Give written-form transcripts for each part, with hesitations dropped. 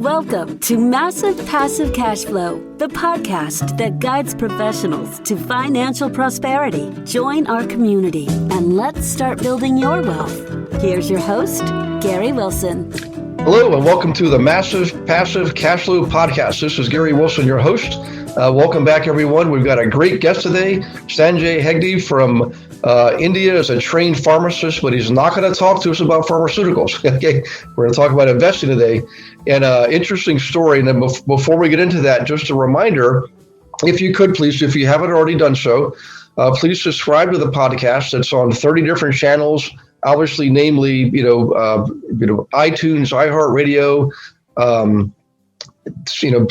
Welcome to Massive Passive Cash Flow, the podcast that guides professionals to financial prosperity. Join our community and let's start building your wealth. Here's your host, Gary Wilson. Hello, and welcome to the Massive Passive Cash Flow podcast. This is Gary Wilson, your host. Welcome back, everyone. We've got a great guest today, Sanjay Hegde from India is a trained pharmacist, but he's not going to talk to us about pharmaceuticals. Okay, we're going to talk about investing today. And interesting story. And then before we get into that, just a reminder, if you could please, if you haven't already done so, please subscribe to the podcast. It's on 30 different channels, obviously, namely, iTunes, iHeartRadio,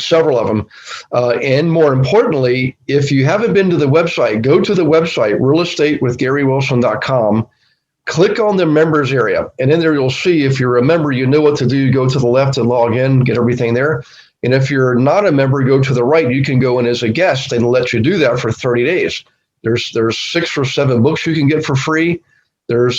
several of them. And more importantly, if you haven't been to the website, go to the website, realestatewithgarywilson.com, click on the members area. And in there, you'll see if you're a member, you know what to do. Go to the left and log in, get everything there. And if you're not a member, go to the right. You can go in as a guest and let you do that for 30 days. There's 6 or 7 books you can get for free. There's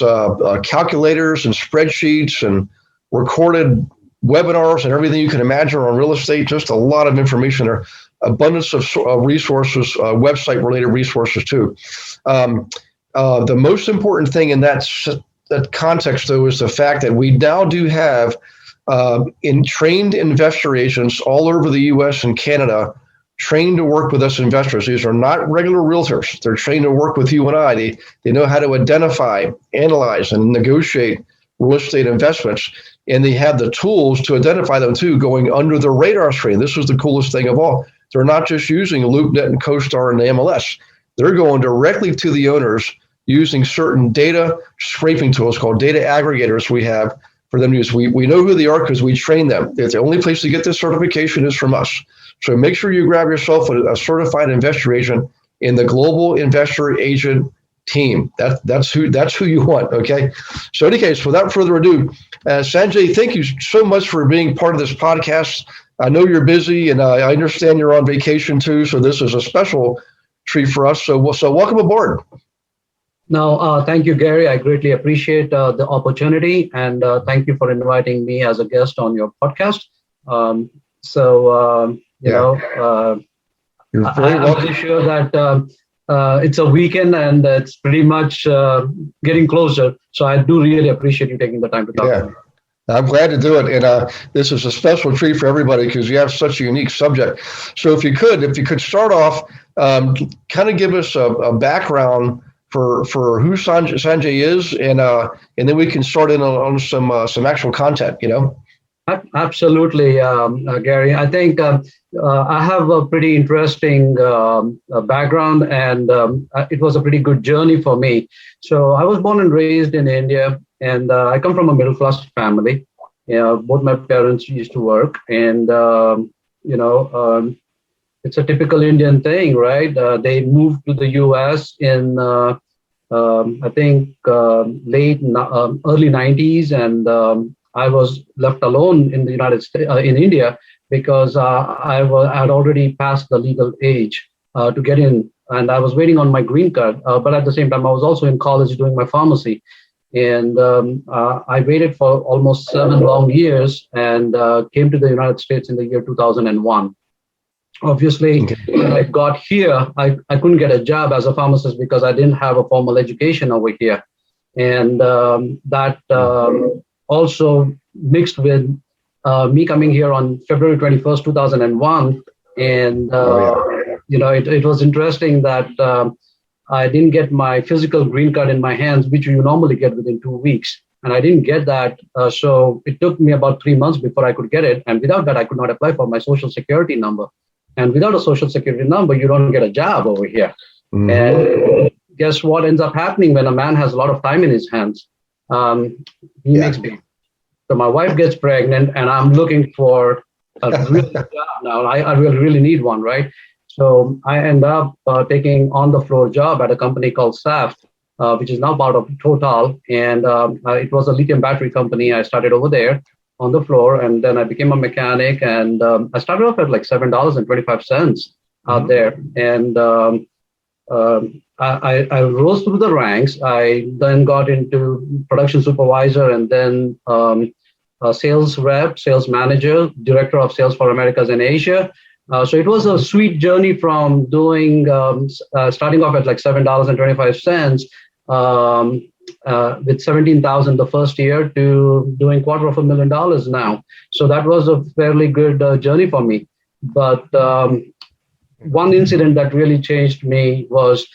calculators and spreadsheets and recorded webinars and everything you can imagine on real estate. Just a lot of information there, abundance of resources, website related resources too. The most important thing in that context though is the fact that we now do have trained investor agents all over the US and Canada trained to work with us investors. These are not regular realtors. They're trained to work with you and I. They know how to identify, analyze, and negotiate real estate investments. And they have the tools to identify them too, going under the radar screen. This is the coolest thing of all. They're not just using LoopNet and CoStar and the MLS. They're going directly to the owners using certain data scraping tools called data aggregators we have for them to use. We know who they are because we train them. The only place to get this certification is from us. So make sure you grab yourself a certified investor agent in the Global Investor Agent team. That's who you want. Okay. So in any case, without further ado, Sanjay, thank you so much for being part of this podcast. I know you're busy, and I understand you're on vacation too. So this is a special treat for us. So welcome aboard. No, thank you, Gary. I greatly appreciate the opportunity, and thank you for inviting me as a guest on your podcast. You're very welcome. I'm pretty sure that it's a weekend and it's pretty much getting closer. So I do really appreciate you taking the time to talk to me. I'm glad to do it. And this is a special treat for everybody because you have such a unique subject. So if you could start off, kind of give us a background for who Sanjay is, and then we can start in on some actual content, Absolutely, Gary. I think I have a pretty interesting background, and it was a pretty good journey for me. So I was born and raised in India, and I come from a middle-class family. Both my parents used to work, and it's a typical Indian thing, right? They moved to the U.S. in I think early 90s, and I was left alone in the United States, in India, because I had already passed the legal age to get in, and I was waiting on my green card. But at the same time, I was also in college doing my pharmacy, and I waited for almost 7 long years and came to the United States in the year 2001. Obviously, when I got here, I couldn't get a job as a pharmacist because I didn't have a formal education over here, and that also mixed with me coming here on February 21st, 2001. And, it was interesting that I didn't get my physical green card in my hands, which you normally get within 2 weeks. And I didn't get that. So it took me about 3 months before I could get it. And without that, I could not apply for my social security number. And without a social security number, you don't get a job over here. Mm-hmm. And guess what ends up happening when a man has a lot of time in his hands? He makes babies. So my wife gets pregnant, and I'm looking for a real job now. I really need one, right? So I end up taking on-the-floor job at a company called SAF, which is now part of Total. And it was a lithium battery company. I started over there on the floor, and then I became a mechanic. And I started off at like $7.25 out there. And I rose through the ranks. I then got into production supervisor, and then sales rep, sales manager, director of sales for Americas and Asia. So it was a sweet journey from doing, starting off at like $7.25 with 17,000 the first year to doing $250,000 now. So that was a fairly good journey for me. But one incident that really changed me was,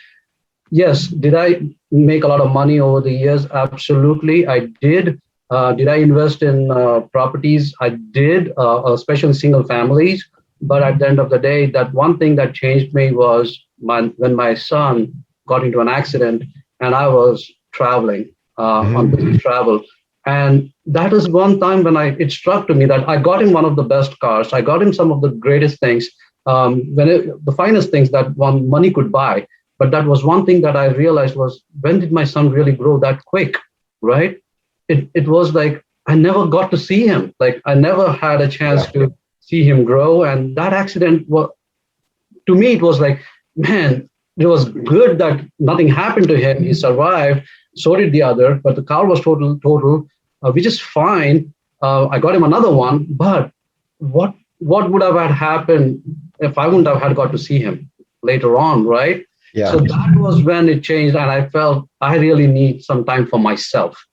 yes, did I make a lot of money over the years? Absolutely, I did. Did I invest in properties? I did, especially single families. But at the end of the day, that one thing that changed me was when my son got into an accident and I was traveling on business travel. And that is one time when it struck to me that I got him one of the best cars. I got him some of the greatest things, the finest things that one money could buy. But that was one thing that I realized was, when did my son really grow that quick, right? It was like, I never got to see him. Like, I never had a chance to see him grow. And that accident, to me, it was like, man, it was good that nothing happened to him. He survived. So did the other, but the car was total, which is fine. I got him another one, but what would have had happened if I wouldn't have had got to see him later on, right? Yeah. So that was when it changed, and I felt I really need some time for myself,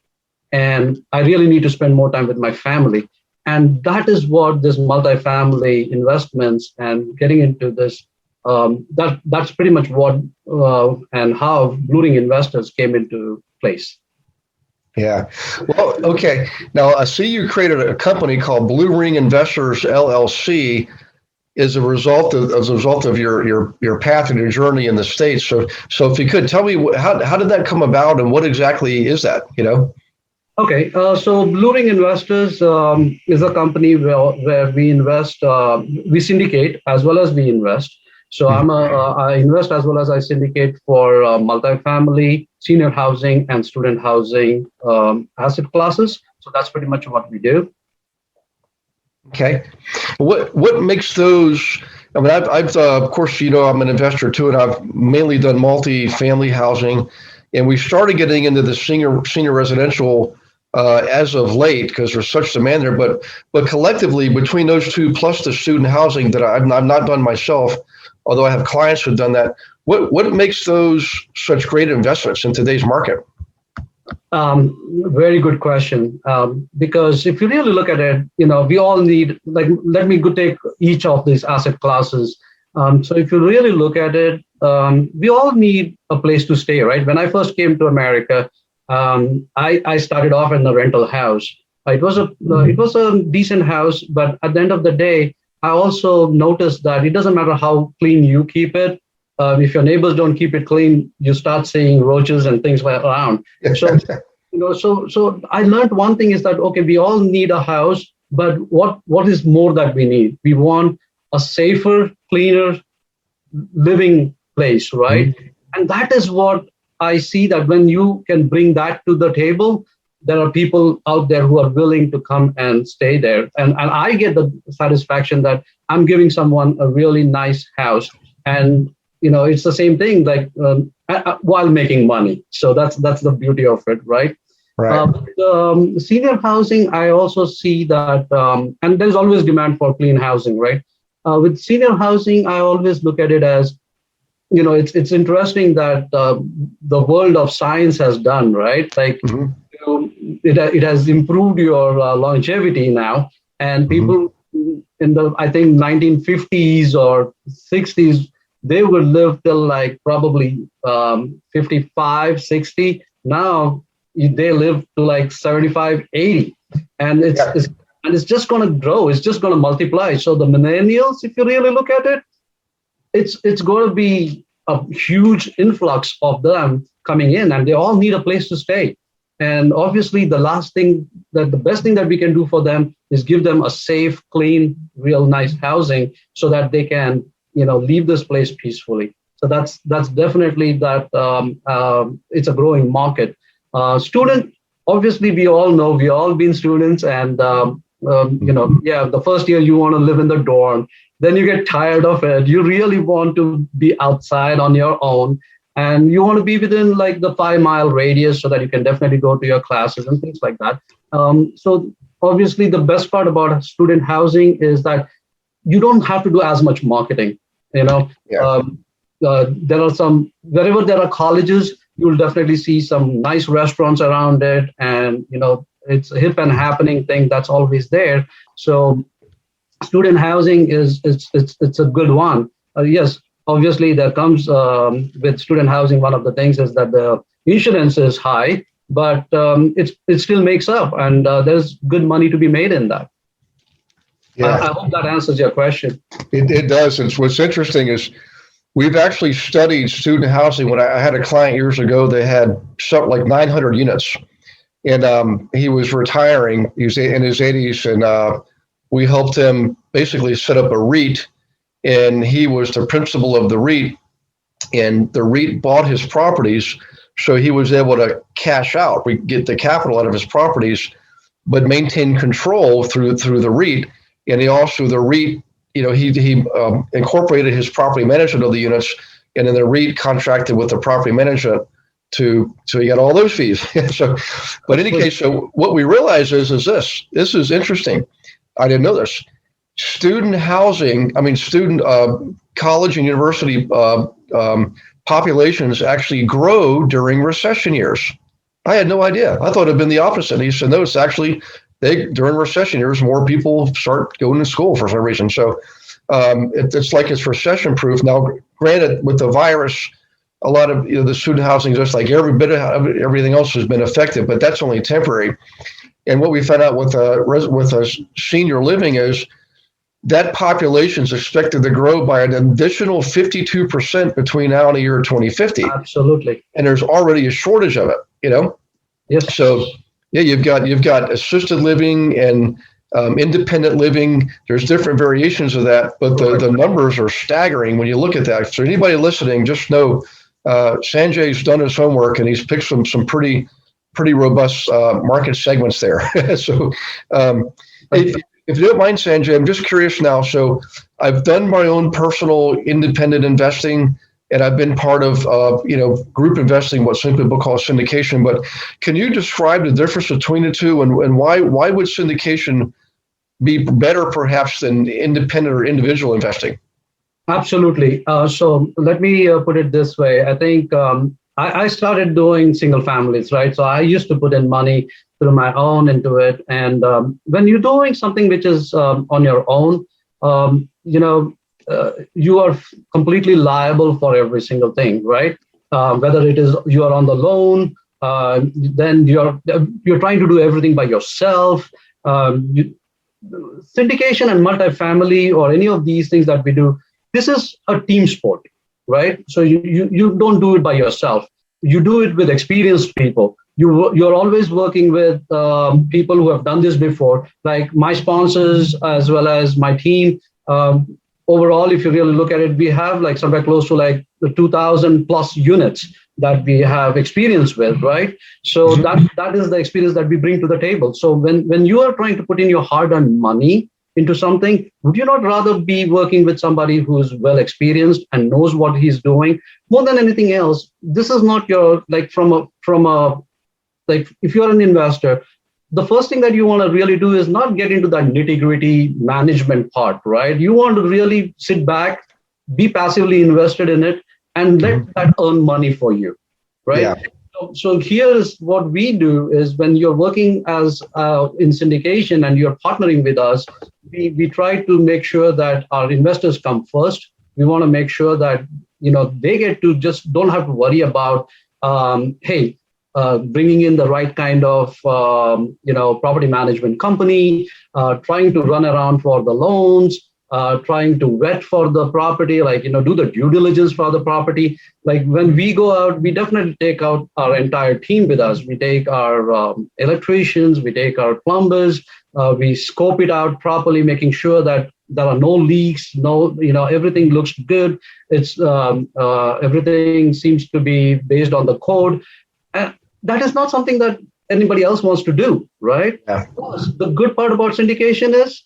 and I really need to spend more time with my family. And that is what this multifamily investments and getting into this, that's pretty much what and how Blue Ring Investors came into place. Yeah. Well, okay. Now, I see you created a company called Blue Ring Investors LLC as a result of your path and your journey in the States. So if you could tell me how did that come about, and what exactly is that? Okay. So Blue Ring Investors is a company where we invest, we syndicate as well as we invest. So I invest as well as I syndicate for multifamily, senior housing, and student housing asset classes. So that's pretty much what we do. Okay. What makes those? I mean, I've of course, I'm an investor too, and I've mainly done multifamily housing, and we started getting into the senior residential as of late because there's such demand there. But collectively, between those two plus the student housing that I've not done myself, although I have clients who've done that, what makes those such great investments in today's market? Very good question. Because if you really look at it, we all need, let me take each of these asset classes. So if you really look at it, we all need a place to stay, right? When I first came to America, I started off in a rental house. It was a decent house, but at the end of the day, I also noticed that it doesn't matter how clean you keep it. If your neighbors don't keep it clean, you start seeing roaches and things around. So I learned one thing is that, okay, we all need a house, but what is more that we need? We want a safer, cleaner living place, right? Mm-hmm. And that is what I see, that when you can bring that to the table, there are people out there who are willing to come and stay there. And I get the satisfaction that I'm giving someone a really nice house. And, it's the same thing, while making money. So that's the beauty of it, right? Right. Senior housing, I also see that, and there's always demand for clean housing, right? With senior housing, I always look at it as, it's interesting that the world of science has done, right? It has improved your longevity now, and people in the, I think, 1950s or 60s, they would live till probably 55, 60. Now they live to 75, 80, and it's just going to grow. It's just going to multiply. So the millennials, if you really look at it, it's going to be a huge influx of them coming in, and they all need a place to stay. And obviously, the best thing that we can do for them is give them a safe, clean, real nice housing so that they can, leave this place peacefully. So that's definitely that. It's a growing market. Student, obviously, we all know, we all been students, and the first year you want to live in the dorm, then you get tired of it. You really want to be outside on your own. And you want to be within the 5-mile radius so that you can definitely go to your classes and things like that. So obviously the best part about student housing is that you don't have to do as much marketing. Yeah. There are some, wherever there are colleges, you'll definitely see some nice restaurants around it, and it's a hip and happening thing that's always there. So student housing it's a good one. Yes, obviously there comes with student housing, one of the things is that the insurance is high, but it still makes up, and there's good money to be made in that. Yeah. I hope that answers your question. It does. And what's interesting is we've actually studied student housing. When I had a client years ago, they had something like 900 units, and he was retiring. He was in his 80s, and we helped him basically set up a REIT, and he was the principal of the REIT, and the REIT bought his properties, so he was able to cash out, we get the capital out of his properties, but maintain control through the REIT. And he also, the REIT, he incorporated his property management of the units, and then the REIT contracted with the property management so he got all those fees. So, but in any case, so what we realize is this is interesting. I didn't know this. Student housing, student college and university populations actually grow during recession years. I had no idea. I thought it'd been the opposite. He said, no, it's actually during recession years, more people start going to school for some reason. So it's like it's recession proof. Now, granted, with the virus, a lot of the student housing, just like every bit of everything else, has been affected, but that's only temporary. And what we found out with senior living is that population is expected to grow by an additional 52% between now and the year 2050. Absolutely. And there's already a shortage of it, Yes. So yeah, you've got assisted living and independent living. There's different variations of that, but the numbers are staggering when you look at that. So anybody listening, just know Sanjay's done his homework, and he's picked some pretty robust market segments there. So if you don't mind, Sanjay, I'm just curious now. So I've done my own personal independent investing, and I've been part of group investing, what some people call syndication. But can you describe the difference between the two, and why would syndication be better perhaps than independent or individual investing? Absolutely. So let me put it this way. I think I started doing single families, right? So I used to put in money through my own into it. And when you're doing something which is on your own, you are completely liable for every single thing, right? Whether it is you are on the loan, then you're trying to do everything by yourself. Syndication and multifamily or any of these things that we do, this is a team sport, right? So you don't do it by yourself. You do it with experienced people. You're always working with people who have done this before, like my sponsors as well as my team. Overall, if you really look at it, we have like somewhere close to like the 2,000 plus units that we have experience with, right? So that is the experience that we bring to the table. So when you are trying to put in your hard-earned money into something, would you not rather be working with somebody who's well experienced and knows what he's doing more than anything else? This is not your, like from a like if you're an investor, the first thing that you want to really do is not get into that nitty-gritty management part, right? You want to really sit back, be passively invested in it, and let that earn money for you, right? Yeah. So here's what we do is when you're working as in syndication and you're partnering with us, we try to make sure that our investors come first. We want to make sure that they get to just don't have to worry about bringing in the right kind of property management company, trying to run around for the loans, trying to vet for the property, do the due diligence for the property. Like when we go out, we definitely take out our entire team with us. We take our electricians, we take our plumbers, we scope it out properly, making sure that there are no leaks, everything looks good. It's everything seems to be based on the code. And that is not something that anybody else wants to do, right? Yeah. The good part about syndication is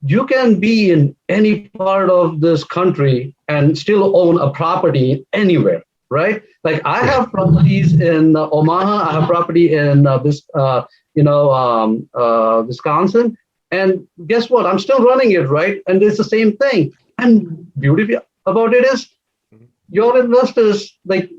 you can be in any part of this country and still own a property anywhere. right? Like I have properties in Omaha, I have property in Wisconsin, and guess what? I'm still running it, right? And it's the same thing. And beauty about it is your investors, like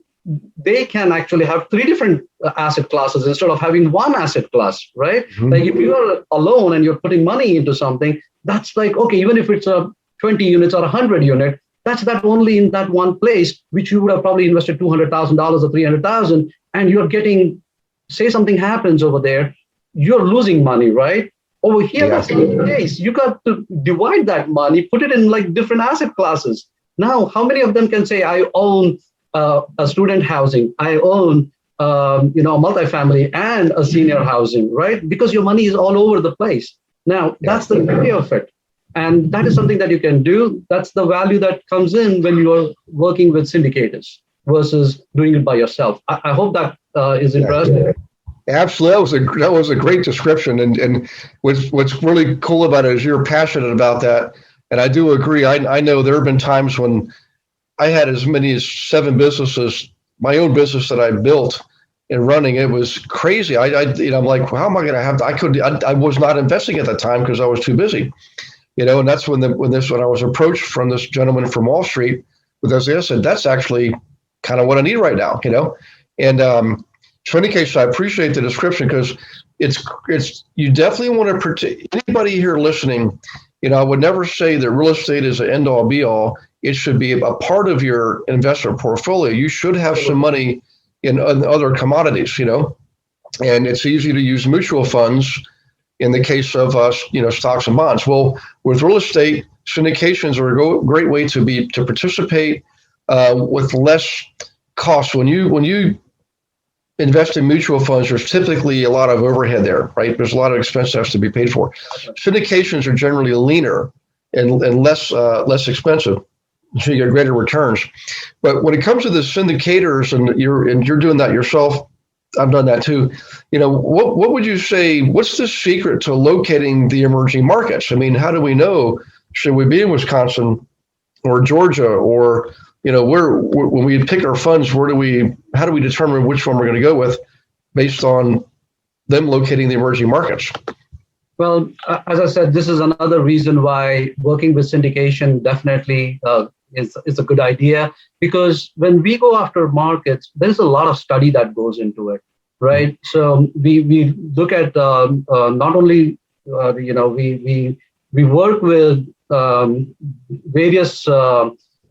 they can actually have three different asset classes instead of having one asset class, right? Mm-hmm. Like if you are alone and you're putting money into something, that's like, okay, even if it's a 20 units or 100 unit, that's that only in that one place, which you would have probably invested $200,000 or $300,000, and you're getting, say something happens over there, you're losing money, right? Over here, that's the case. You got to divide that money, put it in like different asset classes. Now, how many of them can say, I own a student housing, I own multifamily and a senior housing, right? Because your money is all over the place. Now, that's the beauty of it. And that is something that you can do. That's the value that comes in when you are working with syndicators versus doing it by yourself. I hope that is interesting. Absolutely, that was a great description. And what's really cool about it is you're passionate about that. And I do agree. I know there have been times when I had as many as 7 businesses, my own business that I built and running. It was crazy. I'm like, well, how am I going to have? I was not investing at the time because I was too busy. And that's when I was approached from this gentleman from Wall Street with this. I said, that's actually kind of what I need right now. And so in any case, I appreciate the description because it's you definitely want to protect anybody here listening. I would never say that real estate is an end all be all. It should be a part of your investment portfolio. You should have some money in other commodities, and it's easy to use mutual funds in the case of stocks and bonds. Well, with real estate, syndications are a great way to participate with less cost. When you invest in mutual funds, there's typically a lot of overhead there, right? There's a lot of expense that has to be paid for. Syndications are generally leaner and less expensive, so you get greater returns. But when it comes to the syndicators, and you're doing that yourself, I've done that too. What would you say? What's the secret to locating the emerging markets? I mean, how do we know? Should we be in Wisconsin or Georgia or when we pick our funds, how do we determine which one we're going to go with based on them locating the emerging markets? Well, as I said, this is another reason why working with syndication definitely is a good idea, because when we go after markets, there's a lot of study that goes into it, right? So we look at not only we work with various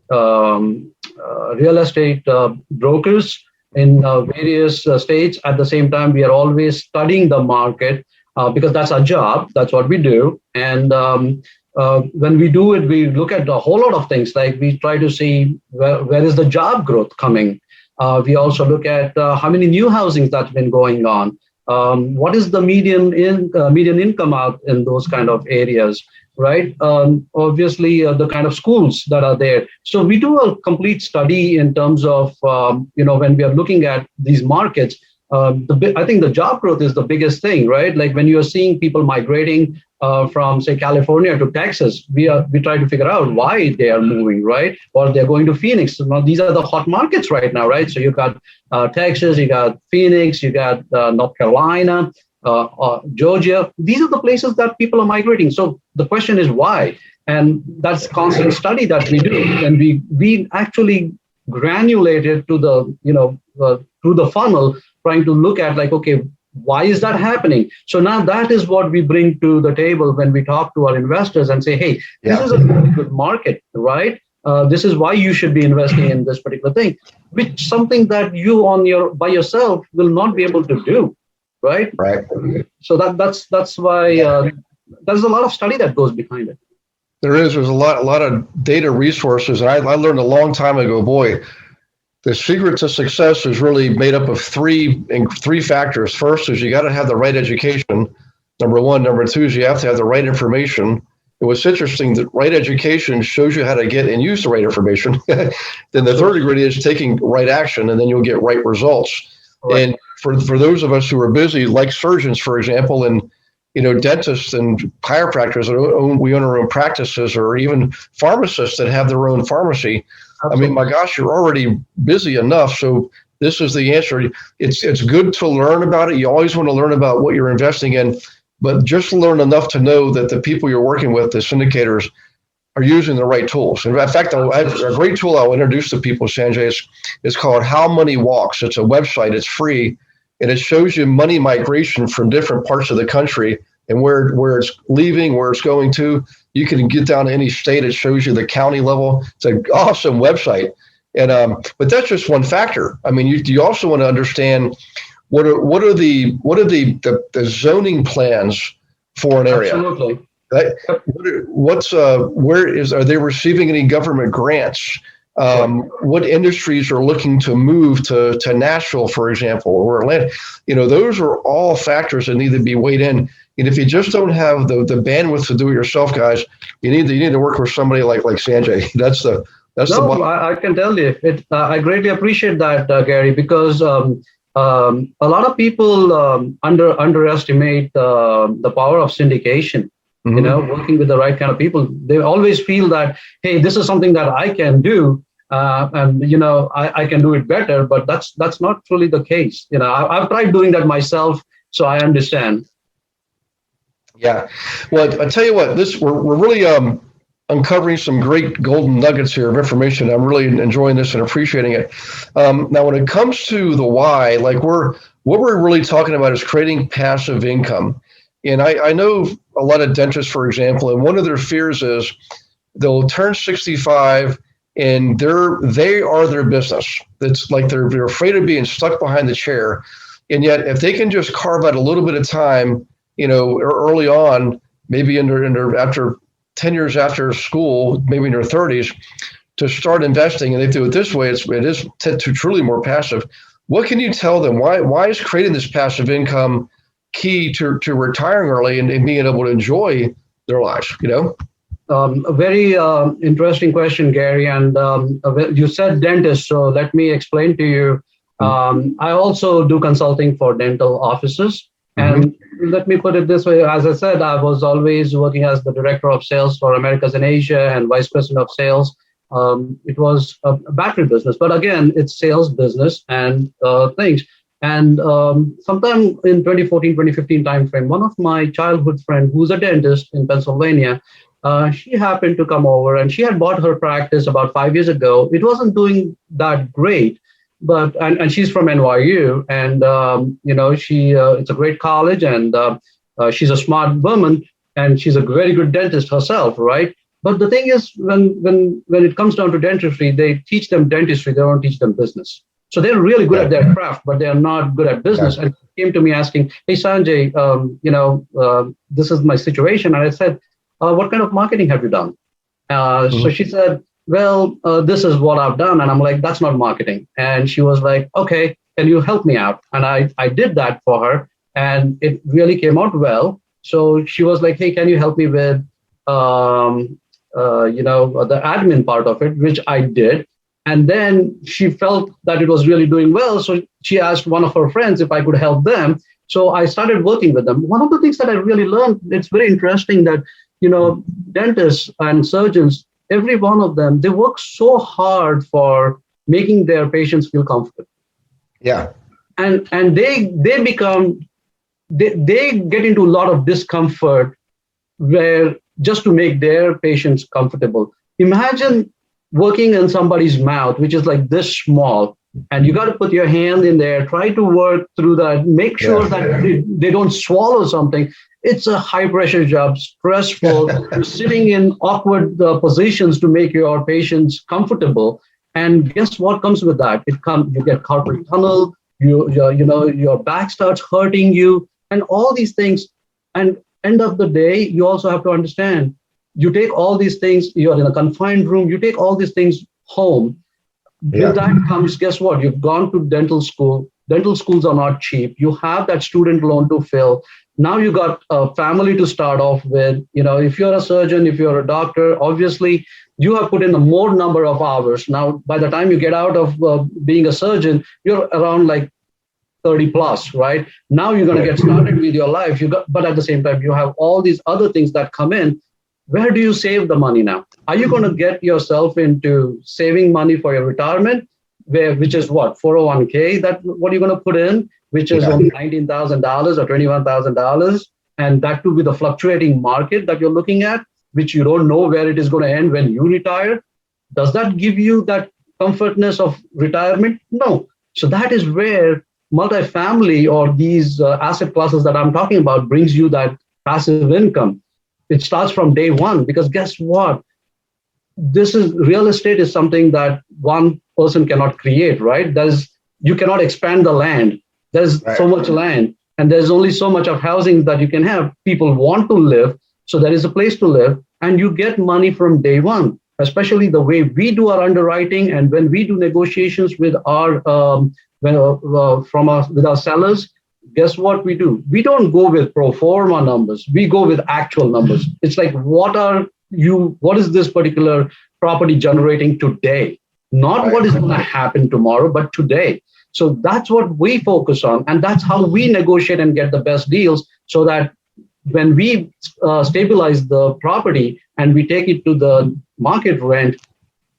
real estate brokers in various states. At the same time, we are always studying the market because that's our job. That's what we do. And when we do it, we look at a whole lot of things. Like we try to see where is the job growth coming. We also look at how many new housings that's been going on. What is the median income out in those kind of areas, right? Obviously, the kind of schools that are there. So we do a complete study in terms of, when we are looking at these markets. I think the job growth is the biggest thing, right? Like when you're seeing people migrating from, say, California to Texas, we try to figure out why they are moving, right? Or they're going to Phoenix. So now these are the hot markets right now, right? So you got Texas, you got Phoenix, you got North Carolina, Georgia. These are the places that people are migrating. So the question is why? And that's constant study that we do. And we actually granulate it to through the funnel, trying to look at like, okay, why is that happening? So now that is what we bring to the table when we talk to our investors and say, hey, this is a really good market, right? This is why you should be investing in this particular thing, which something that you by yourself will not be able to do, right? Right. So that's why there's a lot of study that goes behind it. There's a lot of data resources. And I learned a long time ago, boy, the secret to success is really made up of three factors. First is you got to have the right education. Number one. Number two is you have to have the right information. And what's interesting, the right education shows you how to get and use the right information. Then the third ingredient is taking right action, and then you'll get right results. Right. And for those of us who are busy, like surgeons, for example, and dentists and chiropractors we own our own practices, or even pharmacists that have their own pharmacy. I mean, my gosh, you're already busy enough. So this is the answer. It's good to learn about it. You always want to learn about what you're investing in, but just learn enough to know that the people you're working with, the syndicators, are using the right tools. In fact, I have a great tool I'll introduce to people, Sanjay. It's called How Money Walks. It's a website. It's free, and it shows you money migration from different parts of the country and where it's leaving, where it's going to. You can get down to any state. It shows you the county level. It's an awesome website. And but that's just one factor. I mean, you also want to understand what are the zoning plans for an area. Absolutely. Right? Are they receiving any government grants? What industries are looking to move to Nashville, for example, or Atlanta? Those are all factors that need to be weighed in. And if you just don't have the bandwidth to do it yourself, guys, you need to work with somebody like Sanjay. That's the I can tell you, I greatly appreciate that, Gary, because a lot of people underestimate the power of syndication. Mm-hmm. Working with the right kind of people. They always feel that, hey, this is something that I can do, and I can do it better. But that's not truly the case. I've tried doing that myself, so I understand. Yeah, well, I tell you what, we're really uncovering some great golden nuggets here of information. I'm really enjoying this and appreciating it. Now, when it comes to the why, what we're really talking about is creating passive income. And I know a lot of dentists, for example, and one of their fears is they'll turn 65 and they are their business. It's like they're afraid of being stuck behind the chair. And yet, if they can just carve out a little bit of time, early on, maybe after 10 years after school, maybe in their 30s, to start investing, and they do it this way, it is truly more passive. What can you tell them? Why is creating this passive income key to retiring early and being able to enjoy their lives? A very interesting question, Gary. And you said dentist, so let me explain to you. I also do consulting for dental offices. And let me put it this way. As I said, I was always working as the director of sales for Americas and Asia and vice president of sales. It was a battery business, but again, it's sales business and things. And sometime in 2014, 2015 timeframe, one of my childhood friend, who's a dentist in Pennsylvania, she happened to come over, and she had bought her practice about 5 years ago. It wasn't doing that great, but and she's from NYU, and it's a great college, and she's a smart woman, and she's a very good dentist herself, right? But the thing is, when it comes down to dentistry, they teach them dentistry, they don't teach them business. So they're really good at their craft, but they are not good at business. And she came to me asking, "Hey, Sanjay, this is my situation." And I said, "What kind of marketing have you done?" So she said, "Well, this is what I've done." And I'm like, "That's not marketing." And she was like, "Okay, can you help me out?" And I did that for her, and it really came out well. So she was like, "Hey, can you help me with, the admin part of it," which I did. And then she felt that it was really doing well. So she asked one of her friends if I could help them. So I started working with them. One of the things that I really learned, it's very interesting that, dentists and surgeons, every one of them, they work so hard for making their patients feel comfortable. Yeah. And they get into a lot of discomfort where just to make their patients comfortable. Imagine working in somebody's mouth, which is like this small, and you got to put your hand in there, try to work through that, make sure that they don't swallow something. It's a high pressure job, stressful. You're sitting in awkward positions to make your patients comfortable. And guess what comes with that? You get carpal tunnel, your back starts hurting you, and all these things. And end of the day, you also have to understand, you take all these things, you're in a confined room, you take all these things home. With that comes, guess what? You've gone to dental school. Dental schools are not cheap. You have that student loan to fill. Now you got a family to start off with. If you're a surgeon, if you're a doctor, obviously you have put in a more number of hours. Now, by the time you get out of being a surgeon, you're around like 30 plus, right? Now you're going to get started with your life. But at the same time, you have all these other things that come in. where do you save the money now? Are you going to get yourself into saving money for your retirement, which is what, 401k? That what are you going to put in, which is only $19,000 or $21,000, and that too with a fluctuating market that you're looking at, which you don't know where it is going to end when you retire. Does that give you that comfortness of retirement? No. So that is where multifamily or these asset classes that I'm talking about brings you that passive income. It starts from day one, because guess what? Real estate is something that one person cannot create, right? You cannot expand the land. There's so much land, and there's only so much of housing that you can have. People want to live, so there is a place to live, and you get money from day one. Especially the way we do our underwriting, and when we do negotiations with our with our sellers, guess what we do? We don't go with pro forma numbers. We go with actual numbers. It's like, what is this particular property generating today? Not what is going to happen tomorrow, but today. So that's what we focus on. And that's how we negotiate and get the best deals, so that when we stabilize the property and we take it to the market rent,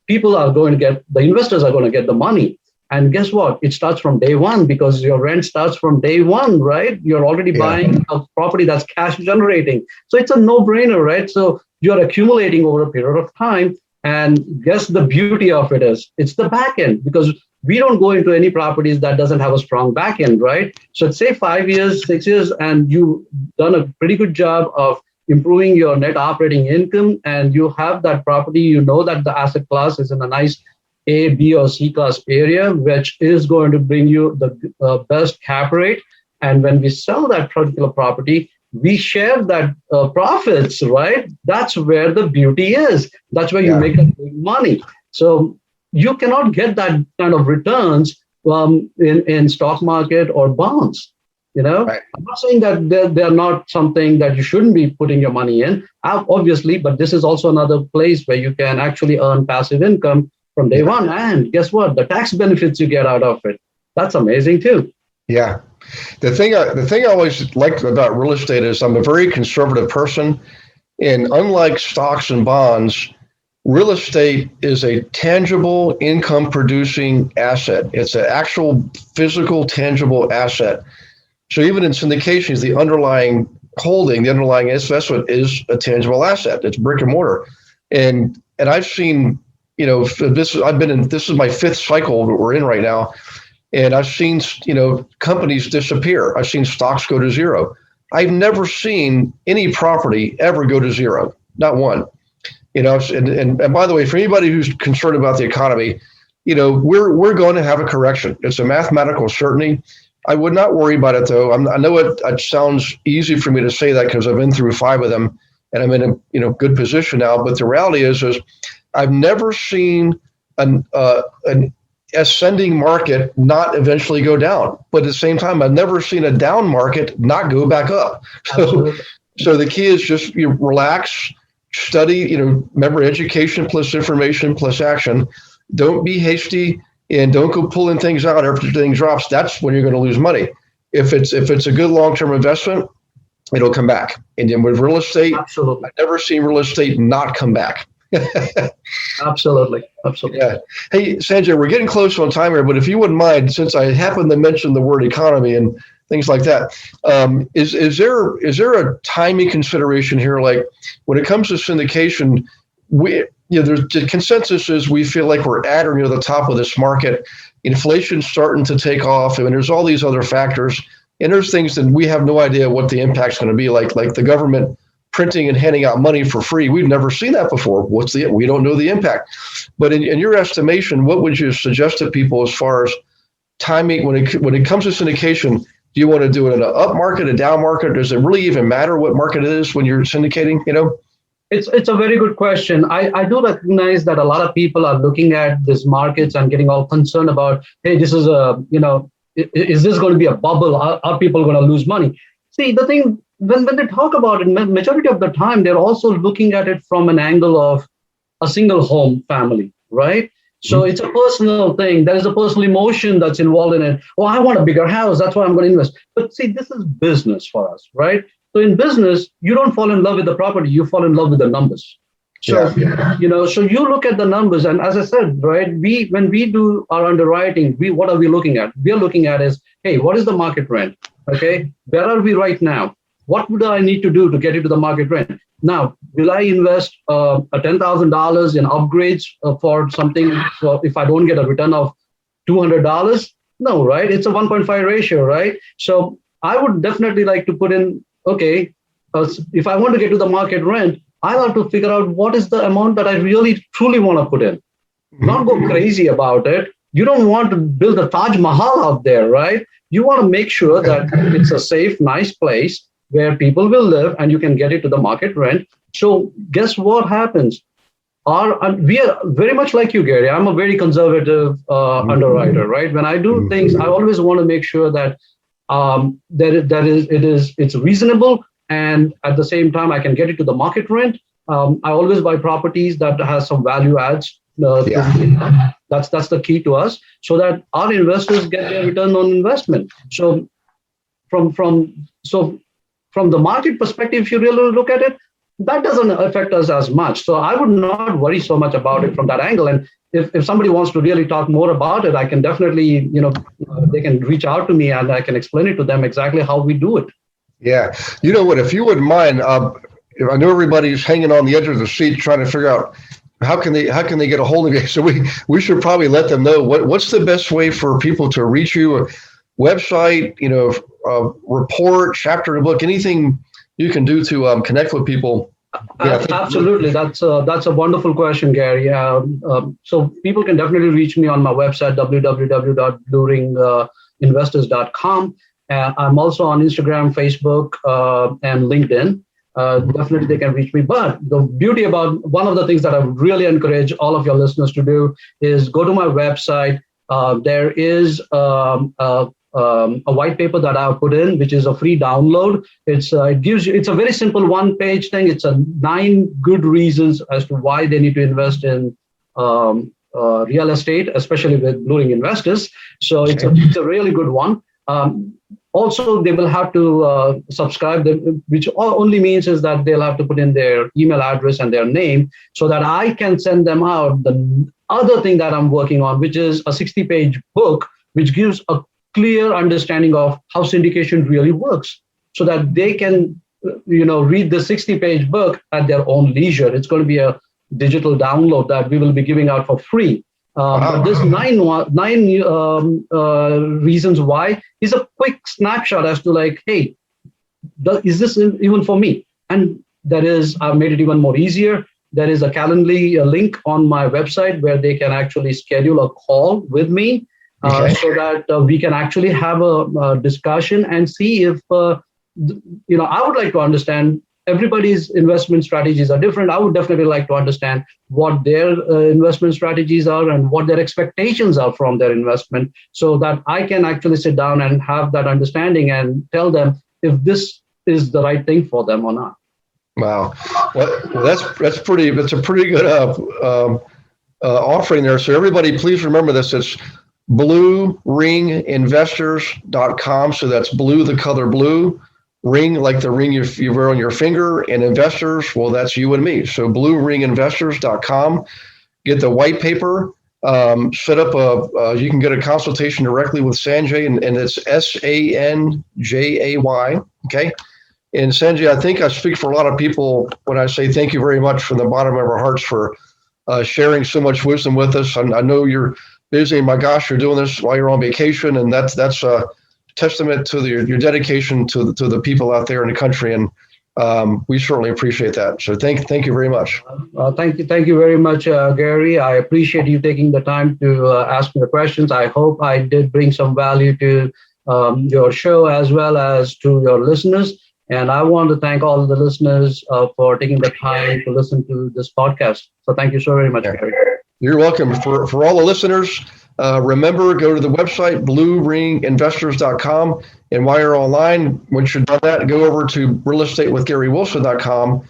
the investors are going to get the money. And guess what? It starts from day one, because your rent starts from day one, right? You're already buying a property that's cash generating. So it's a no-brainer, right? So you're accumulating over a period of time. And guess the beauty of it is, it's the back end, because we don't go into any properties that doesn't have a strong back end, right? So say 5 years, 6 years, and you've done a pretty good job of improving your net operating income, and you have that property, you know that the asset class is in a nice A, B, or C class area, which is going to bring you the best cap rate. And when we sell that particular property, we share that profits, right? That's where the beauty is. That's where you make a big money. So you cannot get that kind of returns in stock market or bonds. Right. I'm not saying that they're not something that you shouldn't be putting your money in, obviously, but this is also another place where you can actually earn passive income from day one. And guess what? The tax benefits you get out of it, that's amazing too. Yeah. The thing I always like about real estate is I'm a very conservative person. And unlike stocks and bonds, real estate is a tangible income producing asset. It's an actual physical, tangible asset. So even in syndications, the underlying holding, the underlying investment is a tangible asset. It's brick and mortar. And I've seen, this is my fifth cycle that we're in right now. And I've seen, companies disappear. I've seen stocks go to zero. I've never seen any property ever go to zero, not one. And by the way, for anybody who's concerned about the economy, we're going to have a correction. It's a mathematical certainty. I would not worry about it, though. I know it sounds easy for me to say that because I've been through 5 of them, and I'm in a good position now. But the reality is I've never seen an ascending market not eventually go down. But at the same time, I've never seen a down market not go back up. So the key is just relax, study. Remember, education plus information plus action. Don't be hasty. And don't go pulling things out after things drops. That's when you're going to lose money. If it's a good long-term investment, it'll come back. And then with real estate, absolutely, I've never seen real estate not come back. Absolutely. Yeah. Hey, Sanjay, we're getting close on time here, but if you wouldn't mind, since I happened to mention the word economy and things like that, is there a timing consideration here? Like when it comes to syndication, there's the consensus is we feel like we're at or near the top of this market. Inflation's starting to take off. I mean, there's all these other factors, and there's things that we have no idea what the impact's going to be like the government printing and handing out money for free. We've never seen that before. We don't know the impact. But in your estimation, what would you suggest to people as far as timing when it comes to syndication? Do you want to do it in an up market, a down market? Does it really even matter what market it is when you're syndicating? It's a very good question. I do recognize that a lot of people are looking at these markets and getting all concerned about, hey, this is is this going to be a bubble? Are people going to lose money? See, the thing, when they talk about it, majority of the time, they're also looking at it from an angle of a single home family, right? So it's a personal thing. There is a personal emotion that's involved in it. Oh, I want a bigger house. That's why I'm going to invest. But see, this is business for us, right? So in business, you don't fall in love with the property, you fall in love with the numbers. So, so you look at the numbers, and as I said, right, when we do our underwriting, what are we looking at? We are looking at is, hey, what is the market rent? Okay, where are we right now? What would I need to do to get into the market rent? Now, will I invest $10,000 in upgrades for something if I don't get a return of $200? No, right? It's a 1.5 ratio, right? So I would definitely like to put in, okay, if I want to get to the market rent, I'll have to figure out what is the amount that I really, truly want to put in. Not go crazy about it. You don't want to build a Taj Mahal out there, right? You want to make sure that it's a safe, nice place where people will live and you can get it to the market rent. So guess what happens? We are very much like you, Gary. I'm a very conservative underwriter, right? When I do things, I always want to make sure that it's reasonable, and at the same time, I can get it to the market rent. I always buy properties that has some value adds. That's the key to us, so that our investors get their return on investment. So from the market perspective, if you really look at it, that doesn't affect us as much. So I would not worry so much about it from that angle. And if somebody wants to really talk more about it, I can definitely, they can reach out to me and I can explain it to them exactly how we do it. Yeah. You know what, if you wouldn't mind, I know everybody's hanging on the edge of the seat trying to figure out how can they get a hold of you. So we should probably let them know what's the best way for people to reach you. A website, report, chapter in a book, anything you can do to connect with people. Absolutely. That's a wonderful question, Gary. So people can definitely reach me on my website, www.bluerinvestors.com. I'm also on Instagram, Facebook, and LinkedIn. Definitely they can reach me. But the beauty about one of the things that I would really encourage all of your listeners to do is go to my website. There is a white paper that I've put in, which is a free download. It's a very simple one-page thing. It's 9 good reasons as to why they need to invest in real estate, especially with Blue Ring Investors. So it's a really good one. Also, they will have to subscribe, which only means is that they'll have to put in their email address and their name so that I can send them out the other thing that I'm working on, which is a 60-page book, which gives a clear understanding of how syndication really works so that they can, read the 60-page book at their own leisure. It's going to be a digital download that we will be giving out for free. But this 9 reasons why is a quick snapshot as to hey, is this even for me? And I've made it even more easier. There is a Calendly link on my website where they can actually schedule a call with me so that we can actually have a discussion and see if, I would like to understand. Everybody's investment strategies are different. I would definitely like to understand what their investment strategies are and what their expectations are from their investment so that I can actually sit down and have that understanding and tell them if this is the right thing for them or not. Wow. Well, that's a pretty good offering there. So everybody, please remember this. It's bluerinvestors.com. So that's blue, the color blue. Ring, like the ring you wear on your finger, and investors, well, that's you and me. So bluerinvestors.com. Get the white paper, set up you can get a consultation directly with Sanjay, and it's Sanjay, okay? And Sanjay, I think I speak for a lot of people when I say thank you very much from the bottom of our hearts for sharing so much wisdom with us. I know you're busy, and my gosh, you're doing this while you're on vacation, and that's testament to your dedication to the people out there in the country, and we certainly appreciate that. So thank you very much. Thank you very much, Gary. I appreciate you taking the time to ask me the questions. I hope I did bring some value to your show as well as to your listeners. And I want to thank all of the listeners for taking the time to listen to this podcast. So thank you so very much, Gary. You're welcome. For all the listeners, remember, go to the website, bluerinvestors.com. And while you're online, once you've done that, go over to realestatewithgarywilson.com.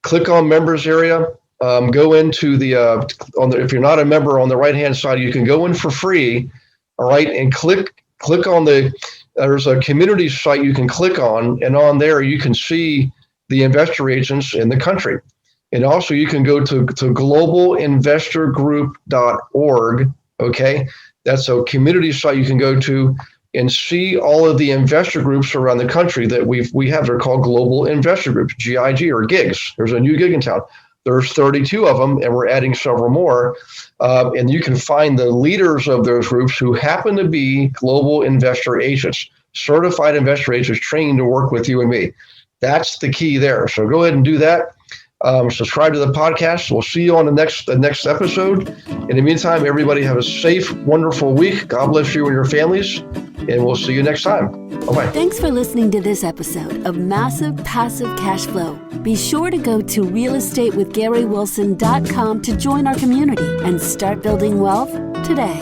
Click on members area. Go into if you're not a member on the right-hand side, you can go in for free. All right. And click on the there's a community site you can click on, and on there you can see the investor agents in the country. And also you can go to globalinvestorgroup.org. Okay, that's a community site you can go to and see all of the investor groups around the country that we have. They're called global investor groups, GIG or gigs. There's a new gig in town. There's 32 of them, and we're adding several more. And you can find the leaders of those groups who happen to be global investor agents, certified investor agents trained to work with you and me. That's the key there. So go ahead and do that. Subscribe to the podcast. We'll see you on the next episode. In the meantime, everybody have a safe, wonderful week. God bless you and your families, and we'll see you next time. Bye-bye. Thanks for listening to this episode of Massive Passive Cash Flow. Be sure to go to realestatewithgarywilson.com to join our community and start building wealth today.